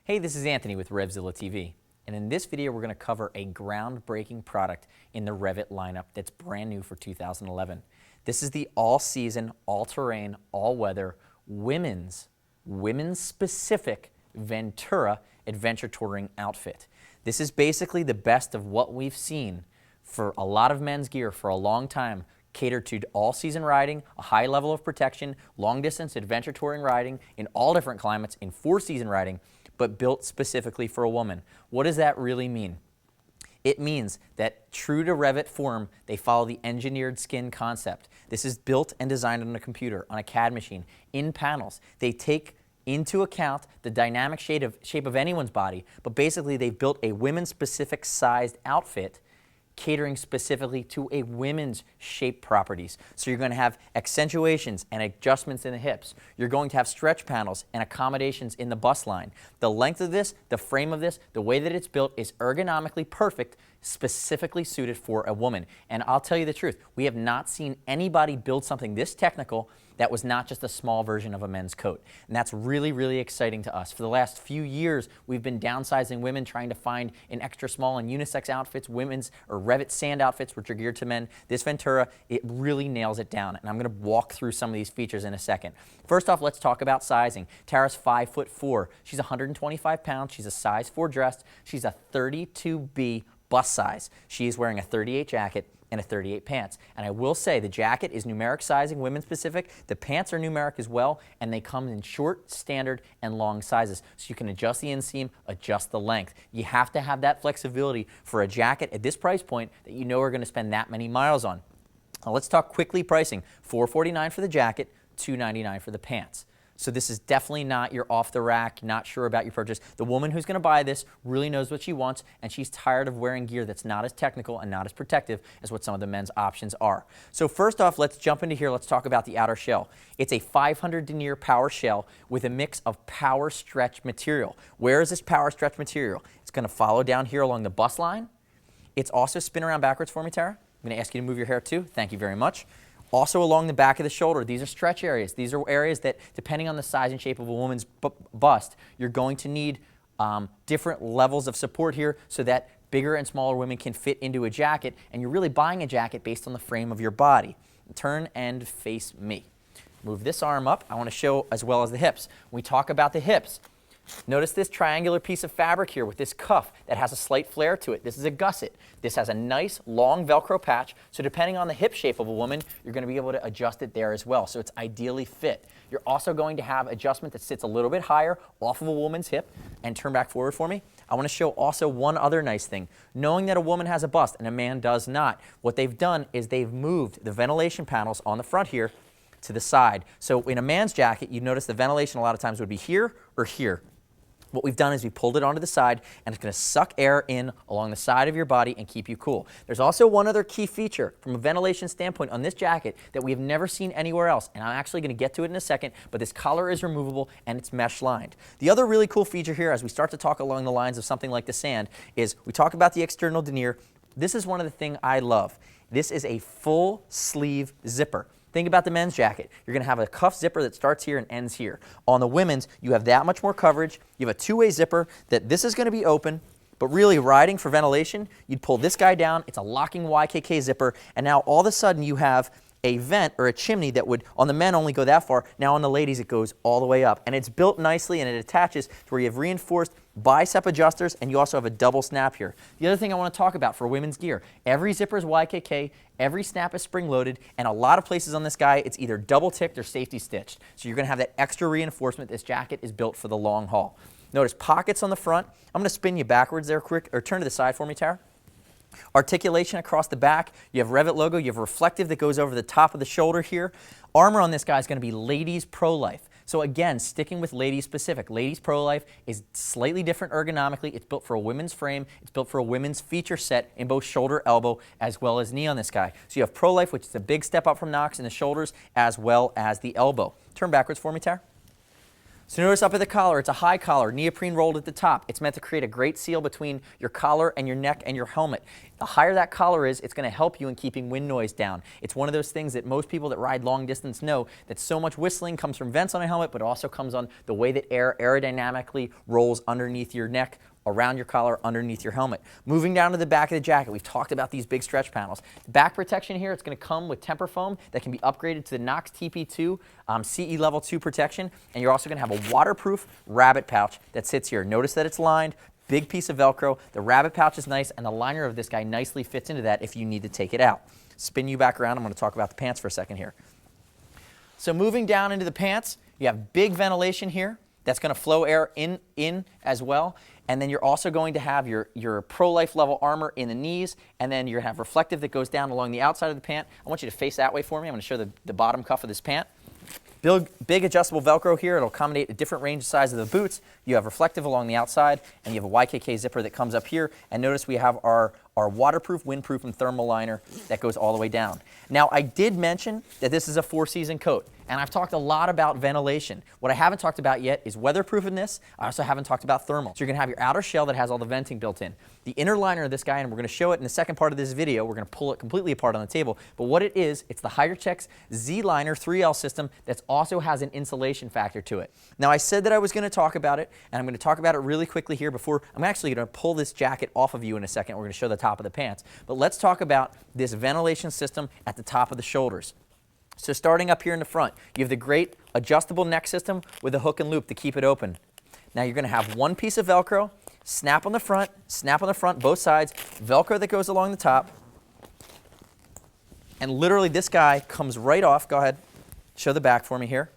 Hey, this is Anthony with RevZilla TV, and in this video we're going to cover a groundbreaking product in the REV'IT lineup that's brand new for 2011. This is the all-season, all-terrain, all-weather, women's specific Ventura adventure touring outfit. This is basically the best of what we've seen for a lot of men's gear for a long time, catered to all-season riding, a high level of protection, long-distance adventure touring riding in all different climates, in four-season riding, but built specifically for a woman. What does that really mean? It means that true to REV'IT form, they follow the engineered skin concept. This is built and designed on a computer, on a CAD machine, in panels. They take into account the dynamic shape of anyone's body, but basically they've built a women's-specific sized outfit catering specifically to a women's shape properties. So you're going to have accentuations and adjustments in the hips. You're going to have stretch panels and accommodations in the bust line. The length of this, the frame of this, the way that it's built is ergonomically perfect, specifically suited for a woman. And I'll tell you the truth, we have not seen anybody build something this technical that was not just a small version of a men's coat. And that's really, really exciting to us. For the last few years, we've been downsizing women, trying to find an extra small and unisex outfits, women's or REV'IT sand outfits, which are geared to men. This Ventura, it really nails it down. And I'm going to walk through some of these features in a second. First off, let's talk about sizing. Tara's 5'4". She's 125 pounds. She's a size 4 dressed. She's a 32B bust size. She's wearing a 38 jacket and a 38 pants. And I will say the jacket is numeric sizing, women specific. The pants are numeric as well, and they come in short, standard, and long sizes. So you can adjust the inseam, adjust the length. You have to have that flexibility for a jacket at this price point that you know are going to spend that many miles on. Now let's talk quickly pricing. $449 for the jacket, $299 for the pants. So this is definitely not your off the rack, not sure about your purchase. The woman who's going to buy this really knows what she wants, and she's tired of wearing gear that's not as technical and not as protective as what some of the men's options are. So first off, let's jump into here. Let's talk about the outer shell. It's a 500 denier power shell with a mix of power stretch material. Where is this power stretch material? It's going to follow down here along the bust line. It's also spin around backwards for me, Tara. I'm going to ask you to move your hair too. Thank you very much. Also along the back of the shoulder, these are stretch areas. These are areas that, depending on the size and shape of a woman's bust, you're going to need different levels of support here so that bigger and smaller women can fit into a jacket, and you're really buying a jacket based on the frame of your body. Turn and face me. Move this arm up. I want to show as well as the hips. When we talk about the hips, notice this triangular piece of fabric here with this cuff that has a slight flare to it. This is a gusset. This has a nice long Velcro patch, so depending on the hip shape of a woman, you're going to be able to adjust it there as well, so it's ideally fit. You're also going to have adjustment that sits a little bit higher off of a woman's hip. And turn back forward for me. I want to show also one other nice thing. Knowing that a woman has a bust and a man does not, what they've done is they've moved the ventilation panels on the front here to the side. So in a man's jacket, you notice the ventilation a lot of times would be here or here. What we've done is we pulled it onto the side, and it's going to suck air in along the side of your body and keep you cool. There's also one other key feature from a ventilation standpoint on this jacket that we have never seen anywhere else, and I'm actually going to get to it in a second, but this collar is removable and it's mesh lined. The other really cool feature here, as we start to talk along the lines of something like the sand, is we talk about the external denier. This is one of the things I love. This is a full sleeve zipper. Think about the men's jacket. You're going to have a cuff zipper that starts here and ends here. On the women's, you have that much more coverage. You have a two-way zipper that this is going to be open, but really riding for ventilation, you'd pull this guy down. It's a locking YKK zipper, and now all of a sudden you have a vent or a chimney that would, on the men, only go that far. Now on the ladies, it goes all the way up. And it's built nicely, and it attaches to where you have reinforced bicep adjusters, and you also have a double snap here. The other thing I want to talk about for women's gear, every zipper is YKK, every snap is spring-loaded, and a lot of places on this guy, it's either double-ticked or safety-stitched. So you're going to have that extra reinforcement. This jacket is built for the long haul. Notice pockets on the front. I'm going to spin you backwards there quick, or turn to the side for me, Tara. Articulation across the back. You have REV'IT logo. You have reflective that goes over the top of the shoulder here. Armor on this guy is going to be Ladies Pro Life. So again, sticking with ladies specific. Ladies Pro Life is slightly different ergonomically. It's built for a women's frame. It's built for a women's feature set in both shoulder, elbow, as well as knee on this guy. So you have Pro Life, which is a big step up from Knox in the shoulders, as well as the elbow. Turn backwards for me, Tara. So notice up at the collar, it's a high collar, neoprene rolled at the top. It's meant to create a great seal between your collar and your neck and your helmet. The higher that collar is, it's going to help you in keeping wind noise down. It's one of those things that most people that ride long distance know that so much whistling comes from vents on a helmet, but also comes on the way that air aerodynamically rolls underneath your neck, around your collar, underneath your helmet. Moving down to the back of the jacket, we've talked about these big stretch panels. Back protection here, it's going to come with temper foam that can be upgraded to the Knox TP2 CE Level 2 protection, and you're also going to have a waterproof REV'IT pouch that sits here. Notice that it's lined, big piece of Velcro. The REV'IT pouch is nice, and the liner of this guy nicely fits into that if you need to take it out. Spin you back around. I'm going to talk about the pants for a second here. So moving down into the pants, you have big ventilation here. That's going to flow air in as well. And then you're also going to have your pro-life level armor in the knees, and then you're going to have reflective that goes down along the outside of the pant. I want you to face that way for me. I'm going to show the bottom cuff of this pant. Big adjustable Velcro here. It'll accommodate a different range of size of the boots. You have reflective along the outside, and you have a YKK zipper that comes up here. And notice we have our waterproof, windproof, and thermal liner that goes all the way down. Now, I did mention that this is a 4-season coat, and I've talked a lot about ventilation. What I haven't talked about yet is weatherproofness. I also haven't talked about thermal. So you're going to have your outer shell that has all the venting built in. The inner liner of this guy, and we're going to show it in the second part of this video. We're going to pull it completely apart on the table. But what it is, it's the Hydrocheck's Z-Liner 3L system that also has an insulation factor to it. Now, I said that I was going to talk about it, and I'm going to talk about it really quickly here before I'm actually going to pull this jacket off of you in a second. We're going to show the top of the pants. But let's talk about this ventilation system at the top of the shoulders. So starting up here in the front, you have the great adjustable neck system with a hook and loop to keep it open. Now you're going to have one piece of Velcro, snap on the front, both sides, Velcro that goes along the top, and literally this guy comes right off. Go ahead, show the back for me here.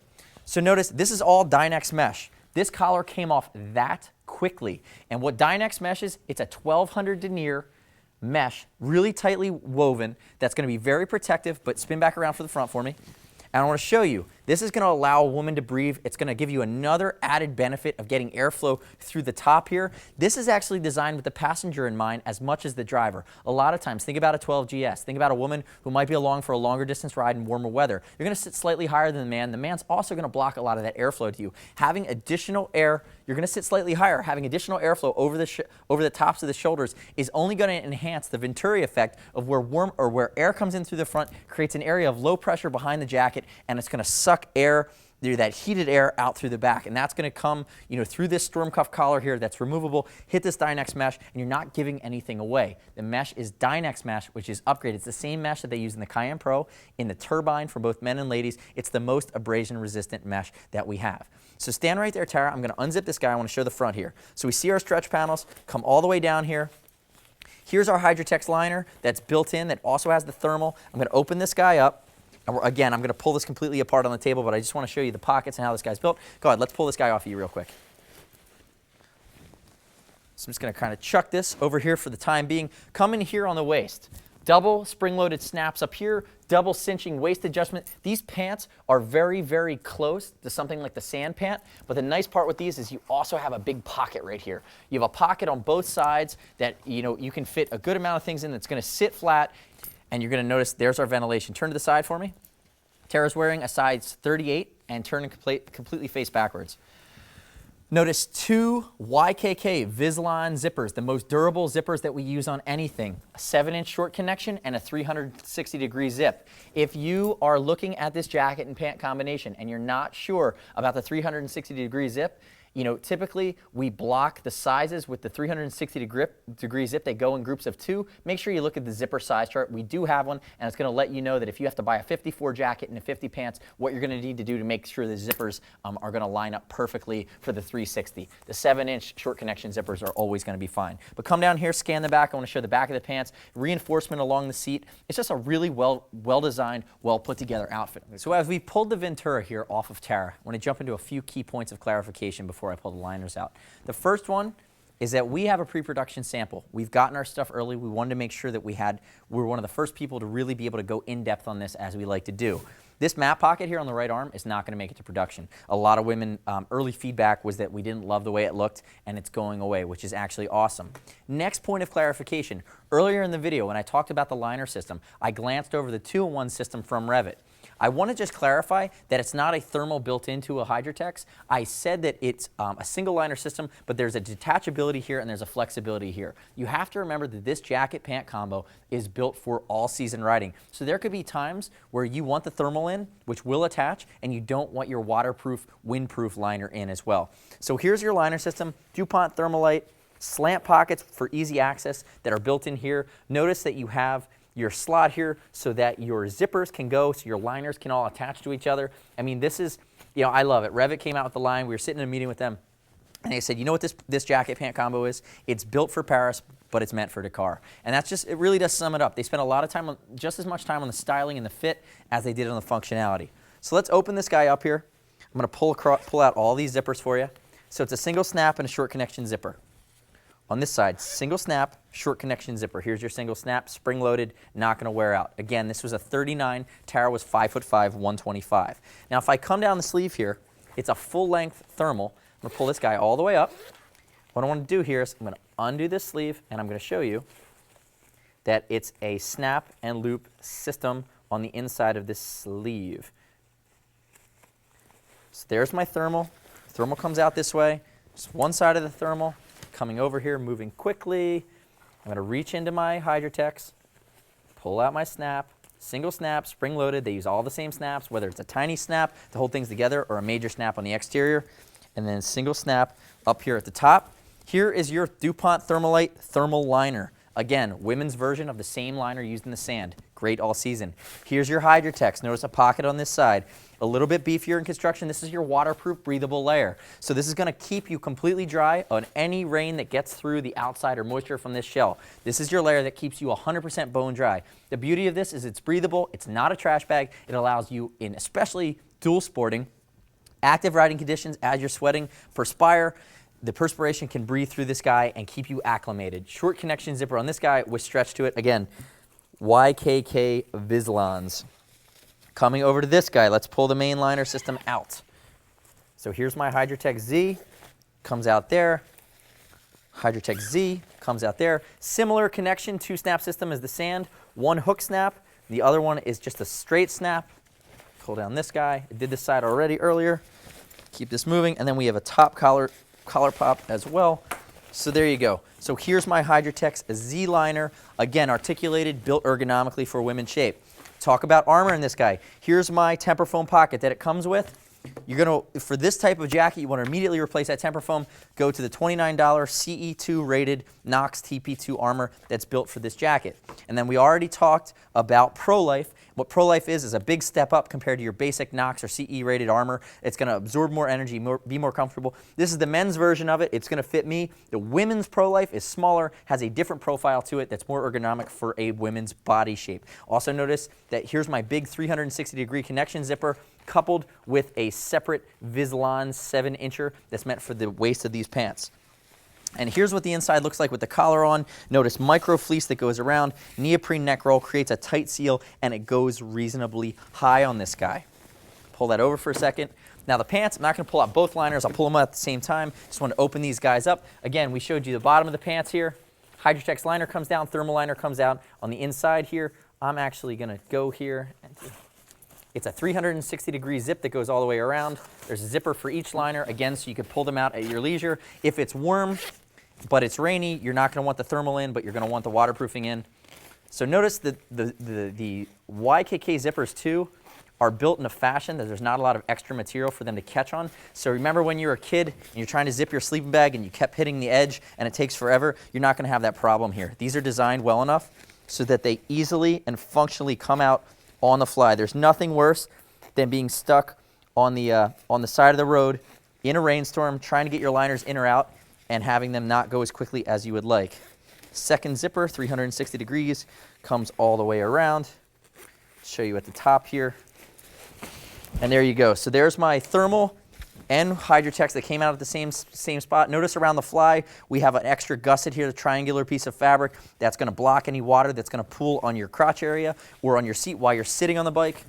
So notice this is all Dynex mesh. This collar came off that quickly. And what Dynex mesh is, it's a 1200 denier mesh, really tightly woven, that's going to be very protective, but spin back around for the front for me. And I want to show you, this is going to allow a woman to breathe. It's going to give you another added benefit of getting airflow through the top here. This is actually designed with the passenger in mind as much as the driver. A lot of times, think about a 12GS. Think about a woman who might be along for a longer distance ride in warmer weather. You're going to sit slightly higher than the man. The man's also going to block a lot of that airflow to you. Having additional air, you're going to sit slightly higher. Having additional airflow over the tops of the shoulders is only going to enhance the Ventura effect of where air comes in through the front, creates an area of low pressure behind the jacket, and it's going to suck air, that heated air out through the back. And that's going to come through this storm cuff collar here that's removable, hit this Dynex mesh, and you're not giving anything away. The mesh is Dynex mesh, which is upgraded. It's the same mesh that they use in the Cayenne Pro, in the Turbine for both men and ladies. It's the most abrasion resistant mesh that we have. So stand right there, Tara. I'm going to unzip this guy. I want to show the front here. So we see our stretch panels come all the way down here. Here's our Hydrocheck's liner that's built in that also has the thermal. I'm going to open this guy up. Again, I'm going to pull this completely apart on the table, but I just want to show you the pockets and how this guy's built. Go ahead, let's pull this guy off of you real quick. So I'm just going to kind of chuck this over here for the time being. Come in here on the waist. Double spring-loaded snaps up here, double cinching waist adjustment. These pants are very, very close to something like the sand pant, but the nice part with these is you also have a big pocket right here. You have a pocket on both sides that you can fit a good amount of things in that's going to sit flat. And you're going to notice there's our ventilation. Turn to the side for me. Tara's wearing a size 38 and turning completely face backwards. Notice two YKK Vislon zippers, the most durable zippers that we use on anything. A 7-inch short connection and a 360-degree zip. If you are looking at this jacket and pant combination and you're not sure about the 360-degree zip, typically we block the sizes with the 360-degree zip. They go in groups of 2. Make sure you look at the zipper size chart. We do have one, and it's going to let you know that if you have to buy a 54 jacket and a 50 pants, what you're going to need to do to make sure the zippers are going to line up perfectly for the 360. The 7-inch short connection zippers are always going to be fine. But come down here, scan the back. I want to show the back of the pants. Reinforcement along the seat. It's just a really well-designed, well-put-together outfit. So as we pulled the Ventura here off of Tara, I want to jump into a few key points of clarification before I pull the liners out. The first one is that we have a pre-production sample. We've gotten our stuff early. We wanted to make sure that we were one of the first people to really be able to go in depth on this as we like to do. This map pocket here on the right arm is not going to make it to production. A lot of women, early feedback was that we didn't love the way it looked, and it's going away, which is actually awesome. Next point of clarification. Earlier in the video, when I talked about the liner system, I glanced over the 2-in-1 system from REV'IT. I want to just clarify that it's not a thermal built into a Hydrotex. I said that it's a single liner system, but there's a detachability here and there's a flexibility here. You have to remember that this jacket pant combo is built for all season riding. So there could be times where you want the thermal in, which will attach, and you don't want your waterproof, windproof liner in as well. So here's your liner system, DuPont Thermalite, slant pockets for easy access that are built in here. Notice that you have your slot here so that your zippers can go, so your liners can all attach to each other. I mean, this is, you know, I love it. REV'IT came out with the line. We were sitting in a meeting with them, and they said, you know what this jacket pant combo is? It's built for Paris, but it's meant for Dakar. And that's just, it really does sum it up. They spent a lot of time on, just as much time on the styling and the fit as they did on the functionality. So let's open this guy up here. I'm going to pull out all these zippers for you. So it's a single snap and a short connection zipper. On this side, single snap, short connection zipper. Here's your single snap, spring loaded, not going to wear out. Again, this was a 39. Tara was 5'5", 125. Now, if I come down the sleeve here, it's a full length thermal. I'm going to pull this guy all the way up. What I want to do here is I'm going to undo this sleeve, and I'm going to show you that it's a snap and loop system on the inside of this sleeve. So there's my thermal. Thermal comes out this way. Just one side of the thermal. Coming over here, moving quickly. I'm going to reach into my Hydrotex, pull out my snap, single snap, spring loaded. They use all the same snaps, whether it's a tiny snap to hold things together or a major snap on the exterior. And then single snap up here at the top. Here is your DuPont Thermalite thermal liner. Again, women's version of the same liner used in the sand. Great all season. Here's your Hydrotex. Notice a pocket on this side. A little bit beefier in construction. This is your waterproof, breathable layer. So this is going to keep you completely dry on any rain that gets through the outside or moisture from this shell. This is your layer that keeps you 100% bone dry. The beauty of this is it's breathable. It's not a trash bag. It allows you, in especially dual sporting, active riding conditions, as you're sweating, perspire. The perspiration can breathe through this guy and keep you acclimated. Short connection zipper on this guy with stretch to it. Again, YKK Vislons. Coming over to this guy, let's pull the main liner system out. So here's my Hydrotex Z, comes out there. Hydrotex Z comes out there. Similar connection, two-snap system as the sand. One hook snap, the other one is just a straight snap. Pull down this guy. I did this side already earlier. Keep this moving, and then we have a top collar pop as well. So there you go. So here's my Hydrotex Z liner. Again, articulated, built ergonomically for women's shape. Talk about armor in this guy. Here's my temper foam pocket that it comes with. You're going to, for this type of jacket, you want to immediately replace that temper foam. Go to the $29 CE2 rated Knox TP2 armor that's built for this jacket. And then we already talked about Pro-Life. What Pro-Life is a big step up compared to your basic Knox or CE rated armor. It's going to absorb more energy, be more comfortable. This is the men's version of it. It's going to fit me. The women's Pro-Life is smaller, has a different profile to it that's more ergonomic for a women's body shape. Also notice that here's my big 360-degree connection zipper coupled with a separate Vislon 7-incher that's meant for the waist of these pants. And here's what the inside looks like with the collar on. Notice micro fleece that goes around. Neoprene neck roll creates a tight seal, and it goes reasonably high on this guy. Pull that over for a second. Now the pants, I'm not going to pull out both liners. I'll pull them out at the same time. Just want to open these guys up. Again, we showed you the bottom of the pants here. Hydrotex liner comes down, thermal liner comes out. On the inside here, I'm actually going to go here. It's a 360-degree zip that goes all the way around. There's a zipper for each liner, again, so you can pull them out at your leisure. If it's warm, but it's rainy, you're not going to want the thermal in, but you're going to want the waterproofing in. So notice the YKK zippers, too, are built in a fashion that there's not a lot of extra material for them to catch on. So remember when you were a kid and you're trying to zip your sleeping bag and you kept hitting the edge and it takes forever? You're not going to have that problem here. These are designed well enough so that they easily and functionally come out on the fly. There's nothing worse than being stuck on the side of the road in a rainstorm, trying to get your liners in or out and having them not go as quickly as you would like. Second zipper, 360 degrees, comes all the way around. Show you at the top here. And there you go. So there's my thermal and Hydrotex that came out at the same spot. Notice around the fly, we have an extra gusset here, the triangular piece of fabric that's going to block any water that's going to pool on your crotch area or on your seat while you're sitting on the bike.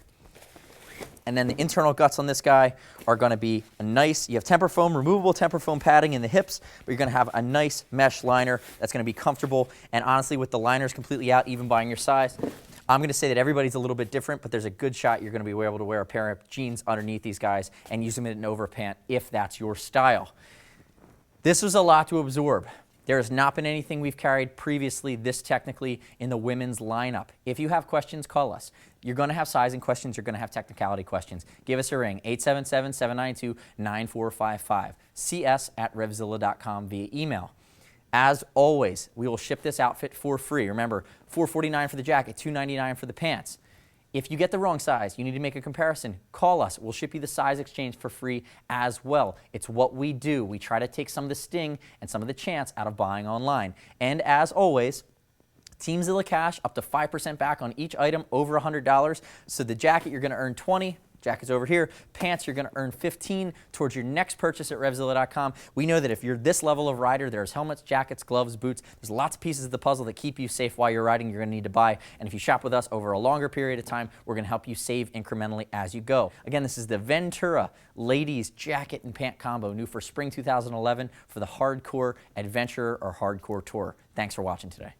And then the internal guts on this guy are going to be a nice, you have temper foam, removable temper foam padding in the hips, but you're going to have a nice mesh liner that's going to be comfortable. And honestly, with the liners completely out, even buying your size, I'm going to say that everybody's a little bit different, but there's a good shot you're going to be able to wear a pair of jeans underneath these guys and use them in an overpant if that's your style. This was a lot to absorb. There has not been anything we've carried previously this technically in the women's lineup. If you have questions, call us. You're going to have sizing questions. You're going to have technicality questions. Give us a ring, 877-792-9455. cs@RevZilla.com via email. As always, we will ship this outfit for free. Remember, $449 for the jacket, $299 for the pants. If you get the wrong size, you need to make a comparison, call us. We'll ship you the size exchange for free as well. It's what we do. We try to take some of the sting and some of the chance out of buying online. And as always, Team Zilla Cash up to 5% back on each item over $100. So the jacket, you're going to earn $20. Jacket's over here. Pants, you're going to earn $15 towards your next purchase at RevZilla.com. We know that if you're this level of rider, there's helmets, jackets, gloves, boots. There's lots of pieces of the puzzle that keep you safe while you're riding you're going to need to buy. And if you shop with us over a longer period of time, we're going to help you save incrementally as you go. Again, this is the Ventura ladies jacket and pant combo, new for spring 2011 for the hardcore adventurer or hardcore tourer. Thanks for watching today.